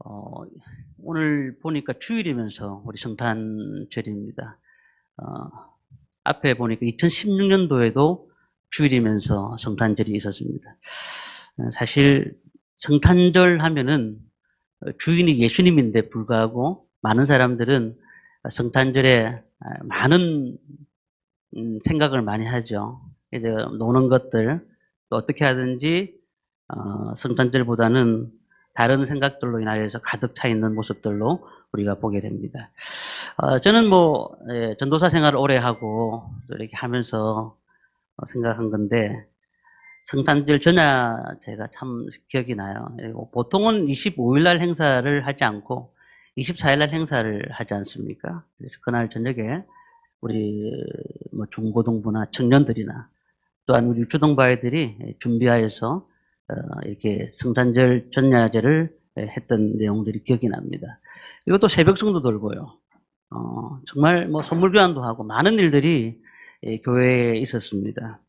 어, 오늘 보니까 주일이면서 우리 성탄절입니다. 어, 앞에 보니까 2016년도에도 주일이면서 성탄절이 있었습니다. 사실 성탄절 하면은 주인이 예수님인데 불구하고 많은 사람들은 성탄절에 많은 생각을 많이 하죠. 이제 노는 것들, 또 어떻게 하든지 성탄절보다는 다른 생각들로 인하여서 가득 차 있는 모습들로 우리가 보게 됩니다. 저는 전도사 생활을 오래 하고 이렇게 하면서 생각한 건데, 성탄절 전야 제가 참 기억이 나요. 보통은 25일 날 행사를 하지 않고 24일 날 행사를 하지 않습니까? 그래서 그날 저녁에 우리 중고등부나 청년들이나 또한 우리 유초등부 아이들이 준비하여서 이렇게 성탄절 전야제를 했던 내용들이 기억이 납니다. 그리고 또 새벽성도 돌고요. 정말 선물 교환도 하고 많은 일들이 교회에 있었습니다.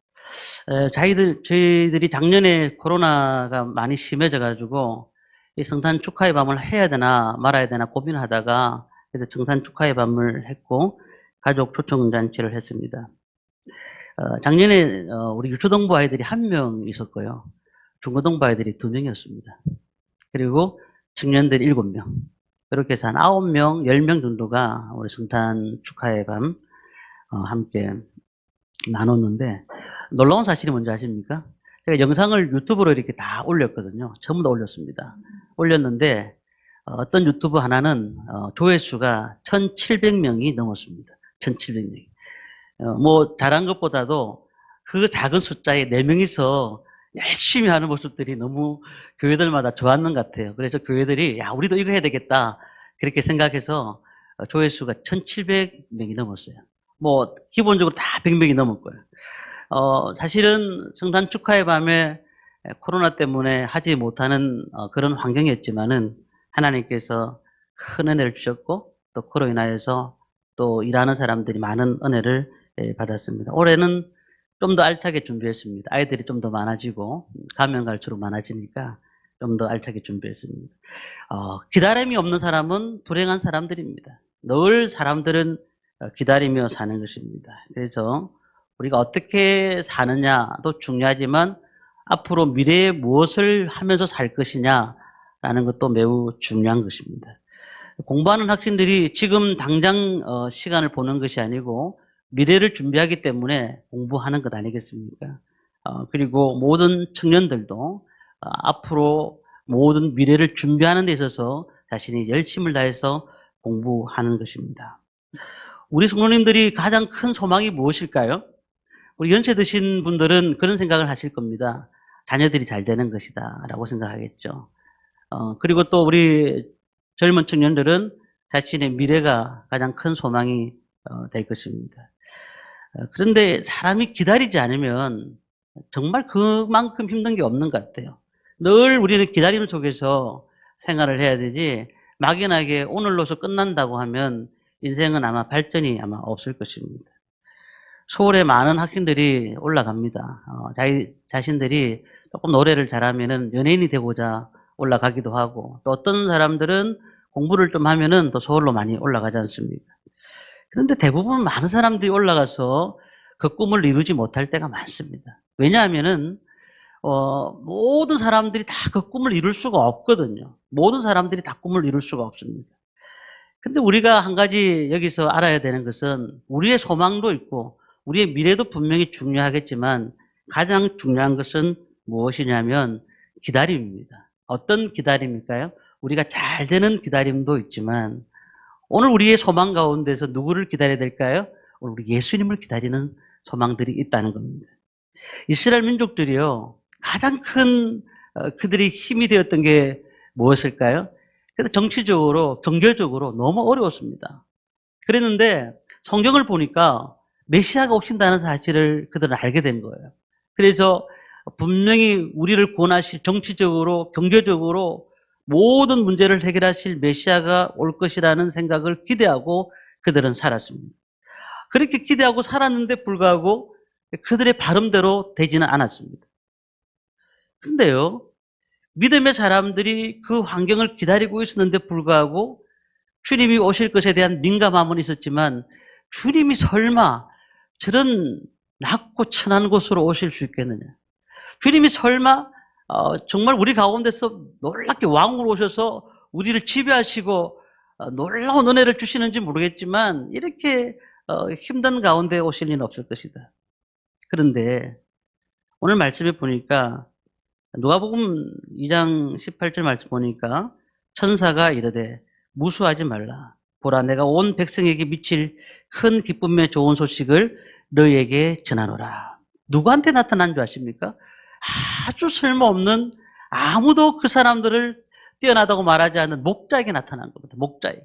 저희들이 작년에 코로나가 많이 심해져가지고 이 성탄 축하의 밤을 해야 되나 말아야 되나 고민을 하다가 성탄 축하의 밤을 했고 가족 초청 잔치를 했습니다. 작년에 우리 유초등부 아이들이 1명 있었고요. 중고등부 아이들이 2명이었습니다. 그리고 청년들이 7명. 그렇게 해서 한 9명, 10명 정도가 우리 성탄 축하의 밤 함께 나눴는데, 놀라운 사실이 뭔지 아십니까? 제가 영상을 유튜브로 이렇게 다 올렸거든요. 전부 다 올렸습니다. 올렸는데 어떤 유튜브 하나는 조회수가 1,700명이 넘었습니다. 1,700명이. 잘한 것보다도 그 작은 숫자에 4명이서 열심히 하는 모습들이 너무 교회들마다 좋았는 것 같아요. 그래서 교회들이 우리도 이거 해야 되겠다 그렇게 생각해서 조회수가 1,700명이 넘었어요. 기본적으로 다 100명이 넘을 거예요. 사실은 성탄 축하의 밤에 코로나 때문에 하지 못하는 그런 환경이었지만은 하나님께서 큰 은혜를 주셨고 또 그로 인하여서 또 일하는 사람들이 많은 은혜를 받았습니다. 올해는 좀 더 알차게 준비했습니다. 아이들이 좀 더 많아지고 가면 갈수록 많아지니까 좀 더 알차게 준비했습니다. 기다림이 없는 사람은 불행한 사람들입니다. 늘 사람들은 기다리며 사는 것입니다. 그래서 우리가 어떻게 사느냐도 중요하지만 앞으로 미래에 무엇을 하면서 살 것이냐라는 것도 매우 중요한 것입니다. 공부하는 학생들이 지금 당장 시간을 보는 것이 아니고 미래를 준비하기 때문에 공부하는 것 아니겠습니까? 그리고 모든 청년들도 앞으로 모든 미래를 준비하는 데 있어서 자신이 열심을 다해서 공부하는 것입니다. 우리 성도님들이 가장 큰 소망이 무엇일까요? 우리 연세 드신 분들은 그런 생각을 하실 겁니다. 자녀들이 잘 되는 것이다 라고 생각하겠죠. 그리고 또 우리 젊은 청년들은 자신의 미래가 가장 큰 소망이 될 것입니다. 그런데 사람이 기다리지 않으면 정말 그만큼 힘든 게 없는 것 같아요. 늘 우리는 기다림 속에서 생활을 해야 되지 막연하게 오늘로서 끝난다고 하면 인생은 아마 발전이 아마 없을 것입니다. 서울에 많은 학생들이 올라갑니다. 자기 자신들이 조금 노래를 잘하면은 연예인이 되고자 올라가기도 하고, 또 어떤 사람들은 공부를 좀 하면은 또 서울로 많이 올라가지 않습니까? 그런데 대부분 많은 사람들이 올라가서 그 꿈을 이루지 못할 때가 많습니다. 왜냐하면은 모든 사람들이 다 그 꿈을 이룰 수가 없거든요. 모든 사람들이 다 꿈을 이룰 수가 없습니다. 근데 우리가 한 가지 여기서 알아야 되는 것은 우리의 소망도 있고 우리의 미래도 분명히 중요하겠지만 가장 중요한 것은 무엇이냐면 기다림입니다. 어떤 기다림일까요? 우리가 잘 되는 기다림도 있지만 오늘 우리의 소망 가운데서 누구를 기다려야 될까요? 오늘 우리 예수님을 기다리는 소망들이 있다는 겁니다. 이스라엘 민족들이요, 가장 큰 그들이 힘이 되었던 게 무엇일까요? 그래서 정치적으로, 경제적으로 너무 어려웠습니다. 그랬는데 성경을 보니까 메시아가 오신다는 사실을 그들은 알게 된 거예요. 그래서 분명히 우리를 구원하실, 정치적으로, 경제적으로 모든 문제를 해결하실 메시아가 올 것이라는 생각을 기대하고 그들은 살았습니다. 그렇게 기대하고 살았는데 불구하고 그들의 발음대로 되지는 않았습니다. 근데요, 믿음의 사람들이 그 환경을 기다리고 있었는데 불구하고 주님이 오실 것에 대한 민감함은 있었지만 주님이 설마 저런 낮고 천한 곳으로 오실 수 있겠느냐. 주님이 설마 정말 우리 가운데서 놀랍게 왕으로 오셔서 우리를 지배하시고 놀라운 은혜를 주시는지 모르겠지만 이렇게 힘든 가운데 오실 리는 없을 것이다. 그런데 오늘 말씀에 보니까 누가복음 2장 18절 말씀 보니까 천사가 이르되 무수하지 말라. 보라 내가 온 백성에게 미칠 큰 기쁨의 좋은 소식을 너희에게 전하노라. 누구한테 나타난 줄 아십니까? 아주 쓸모없는 아무도 그 사람들을 뛰어나다고 말하지 않는 목자에게 나타난 겁니다. 목자에게.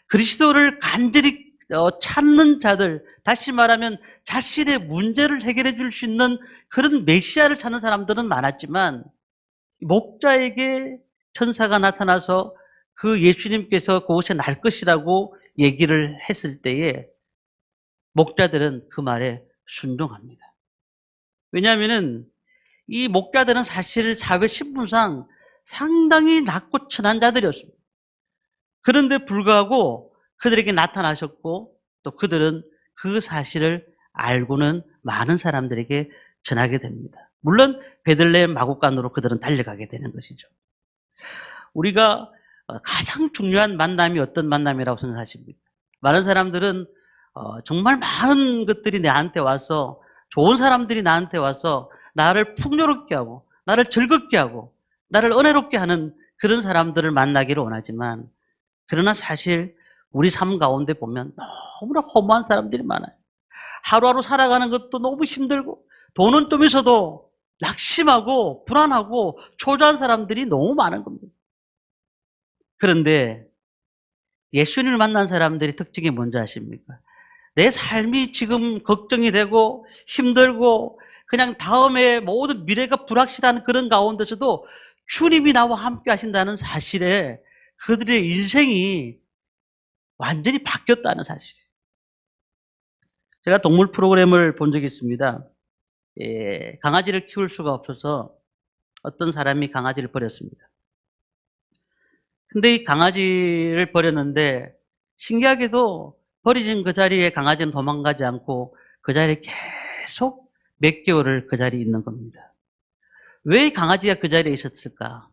그리스도를 간절히 찾는 자들, 다시 말하면 자신의 문제를 해결해 줄 수 있는 그런 메시아를 찾는 사람들은 많았지만 목자에게 천사가 나타나서 그 예수님께서 그곳에 날 것이라고 얘기를 했을 때에 목자들은 그 말에 순종합니다. 왜냐하면 이 목자들은 사실 사회 신분상 상당히 낮고 천한 자들이었습니다. 그런데 불구하고 그들에게 나타나셨고 또 그들은 그 사실을 알고는 많은 사람들에게 전하게 됩니다. 물론 베들레헴 마구간으로 그들은 달려가게 되는 것이죠. 우리가 가장 중요한 만남이 어떤 만남이라고 생각하십니까? 많은 사람들은 정말 많은 것들이 나한테 와서 좋은 사람들이 나한테 와서 나를 풍요롭게 하고 나를 즐겁게 하고 나를 은혜롭게 하는 그런 사람들을 만나기를 원하지만 그러나 사실 우리 삶 가운데 보면 너무나 허무한 사람들이 많아요. 하루하루 살아가는 것도 너무 힘들고 돈은 좀 있어도 낙심하고 불안하고 초조한 사람들이 너무 많은 겁니다. 그런데 예수님을 만난 사람들의 특징이 뭔지 아십니까? 내 삶이 지금 걱정이 되고 힘들고 그냥 다음에 모든 미래가 불확실한 그런 가운데서도 주님이 나와 함께 하신다는 사실에 그들의 인생이 완전히 바뀌었다는 사실이에요. 제가 동물 프로그램을 본 적이 있습니다. 강아지를 키울 수가 없어서 어떤 사람이 강아지를 버렸습니다. 근데 이 강아지를 버렸는데 신기하게도 버려진 그 자리에 강아지는 도망가지 않고 그 자리에 계속 몇 개월을 그 자리에 있는 겁니다. 왜 강아지가 그 자리에 있었을까?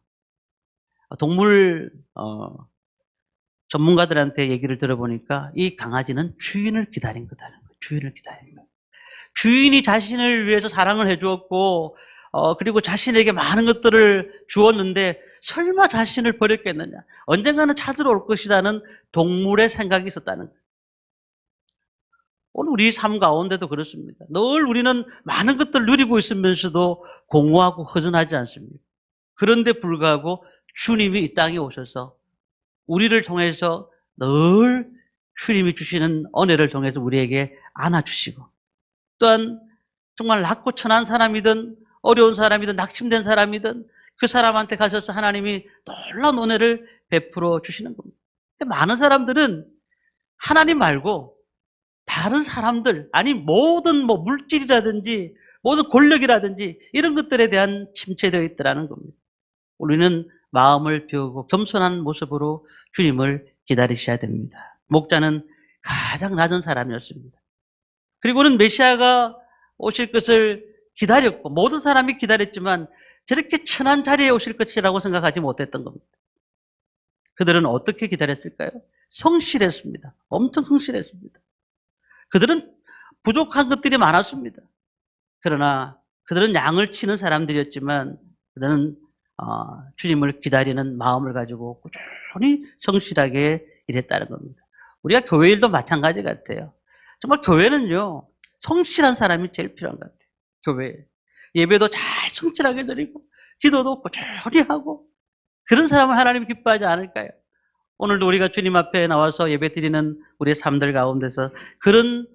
동물 전문가들한테 얘기를 들어보니까 이 강아지는 주인을 기다린 거다는 거예요. 주인을 기다린 거예요. 주인이 자신을 위해서 사랑을 해주었고 그리고 자신에게 많은 것들을 주었는데 설마 자신을 버렸겠느냐. 언젠가는 찾으러 올 것이라는 동물의 생각이 있었다는 거예요. 오늘 우리 삶 가운데도 그렇습니다. 늘 우리는 많은 것들을 누리고 있으면서도 공허하고 허전하지 않습니까? 그런데 불구하고 주님이 이 땅에 오셔서 우리를 통해서 늘 주님이 주시는 은혜를 통해서 우리에게 안아주시고 또한 정말 낮고 천한 사람이든 어려운 사람이든 낙심된 사람이든 그 사람한테 가셔서 하나님이 놀라운 은혜를 베풀어 주시는 겁니다. 근데 많은 사람들은 하나님 말고 다른 사람들, 아니 모든 물질이라든지 모든 권력이라든지 이런 것들에 대한 침체되어 있더라는 겁니다. 우리는 마음을 비우고 겸손한 모습으로 주님을 기다리셔야 됩니다. 목자는 가장 낮은 사람이었습니다. 그리고는 메시아가 오실 것을 기다렸고 모든 사람이 기다렸지만 저렇게 천한 자리에 오실 것이라고 생각하지 못했던 겁니다. 그들은 어떻게 기다렸을까요? 성실했습니다. 엄청 성실했습니다. 그들은 부족한 것들이 많았습니다. 그러나 그들은 양을 치는 사람들이었지만 그들은 주님을 기다리는 마음을 가지고 꾸준히 성실하게 일했다는 겁니다. 우리가 교회 일도 마찬가지 같아요. 정말 교회는요, 성실한 사람이 제일 필요한 것 같아요. 교회에. 예배도 잘 성실하게 드리고, 기도도 꾸준히 하고, 그런 사람을 하나님이 기뻐하지 않을까요? 오늘도 우리가 주님 앞에 나와서 예배 드리는 우리의 삶들 가운데서 그런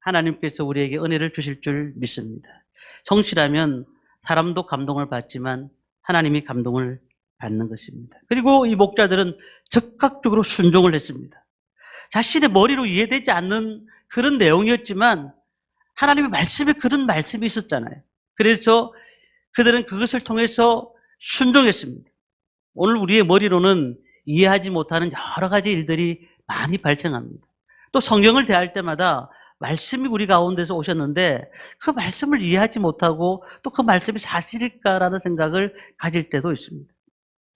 하나님께서 우리에게 은혜를 주실 줄 믿습니다. 성실하면 사람도 감동을 받지만 하나님이 감동을 받는 것입니다. 그리고 이 목자들은 적극적으로 순종을 했습니다. 자신의 머리로 이해되지 않는 그런 내용이었지만 하나님의 말씀에 그런 말씀이 있었잖아요. 그래서 그들은 그것을 통해서 순종했습니다. 오늘 우리의 머리로는 이해하지 못하는 여러 가지 일들이 많이 발생합니다. 또 성경을 대할 때마다 말씀이 우리 가운데서 오셨는데 그 말씀을 이해하지 못하고 또 그 말씀이 사실일까라는 생각을 가질 때도 있습니다.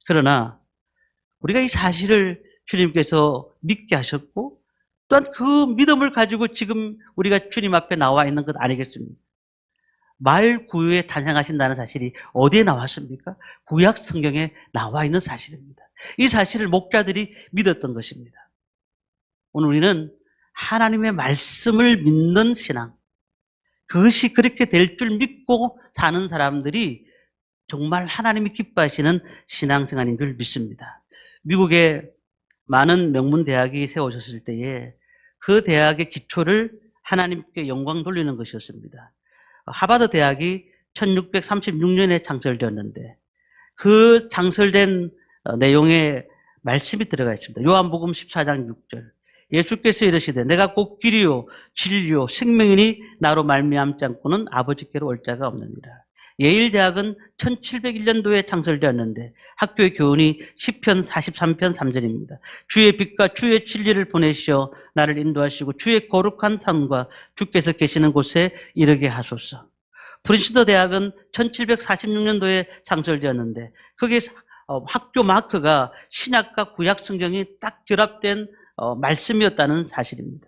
그러나 우리가 이 사실을 주님께서 믿게 하셨고 또한 그 믿음을 가지고 지금 우리가 주님 앞에 나와 있는 것 아니겠습니까? 말구유에 탄생하신다는 사실이 어디에 나왔습니까? 구약 성경에 나와 있는 사실입니다. 이 사실을 목자들이 믿었던 것입니다. 오늘 우리는 하나님의 말씀을 믿는 신앙, 그것이 그렇게 될 줄 믿고 사는 사람들이 정말 하나님이 기뻐하시는 신앙생활인 줄 믿습니다. 미국에 많은 명문 대학이 세워졌을 때에 그 대학의 기초를 하나님께 영광 돌리는 것이었습니다. 하버드 대학이 1636년에 창설되었는데 그 창설된 내용에 말씀이 들어가 있습니다. 요한복음 14장 6절. 예수께서 이르시되 내가 곧 길이요 진리요 생명이니 나로 말미암지 않고는 아버지께로 올 자가 없느니라. 예일대학은 1701년도에 창설되었는데 학교의 교훈이 시편 43편 3절입니다. 주의 빛과 주의 진리를 보내시어 나를 인도하시고 주의 거룩한 산과 주께서 계시는 곳에 이르게 하소서. 프린스턴 대학은 1746년도에 창설되었는데 거기에 학교 마크가 신약과 구약 성경이 딱 결합된 말씀이었다는 사실입니다.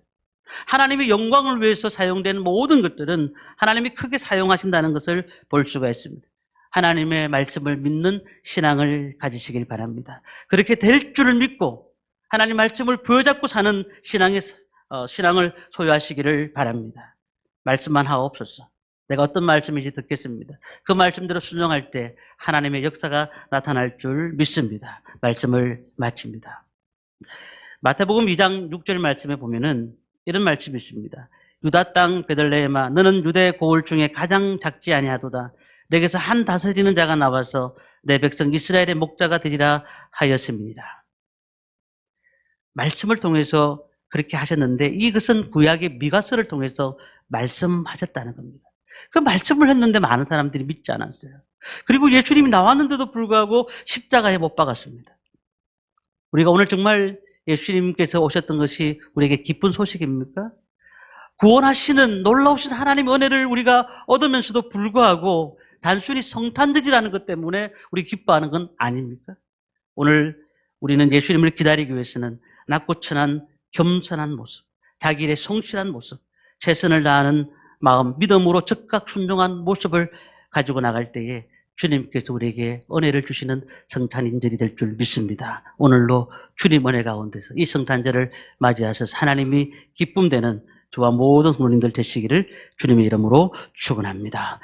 하나님의 영광을 위해서 사용된 모든 것들은 하나님이 크게 사용하신다는 것을 볼 수가 있습니다. 하나님의 말씀을 믿는 신앙을 가지시길 바랍니다. 그렇게 될 줄을 믿고 하나님 말씀을 부여잡고 사는 신앙을 소유하시기를 바랍니다. 말씀만 하옵소서. 내가 어떤 말씀인지 듣겠습니다. 그 말씀대로 순종할 때 하나님의 역사가 나타날 줄 믿습니다. 말씀을 마칩니다. 마태복음 2장 6절 말씀에 보면은 이런 말씀이 있습니다. 유다 땅 베들레헴아 너는 유대 고을 중에 가장 작지 아니하도다. 내게서 한 다스리는 자가 나와서 내 백성 이스라엘의 목자가 되리라 하였음이니라. 말씀을 통해서 그렇게 하셨는데 이것은 구약의 미가서를 통해서 말씀하셨다는 겁니다. 그 말씀을 했는데 많은 사람들이 믿지 않았어요. 그리고 예수님이 나왔는데도 불구하고 십자가에 못 박았습니다. 우리가 오늘 정말 예수님께서 오셨던 것이 우리에게 기쁜 소식입니까? 구원하시는 놀라우신 하나님의 은혜를 우리가 얻으면서도 불구하고 단순히 성탄절이라는 것 때문에 우리 기뻐하는 건 아닙니까? 오늘 우리는 예수님을 기다리기 위해서는 낮고 천한 겸손한 모습, 자기 일에 성실한 모습, 최선을 다하는 마음, 믿음으로 적극 순종한 모습을 가지고 나갈 때에 주님께서 우리에게 은혜를 주시는 성탄인절이 될 줄 믿습니다. 오늘로 주님 은혜 가운데서 이 성탄절을 맞이하셔서 하나님이 기쁨되는 저와 모든 성도님들 되시기를 주님의 이름으로 축원합니다.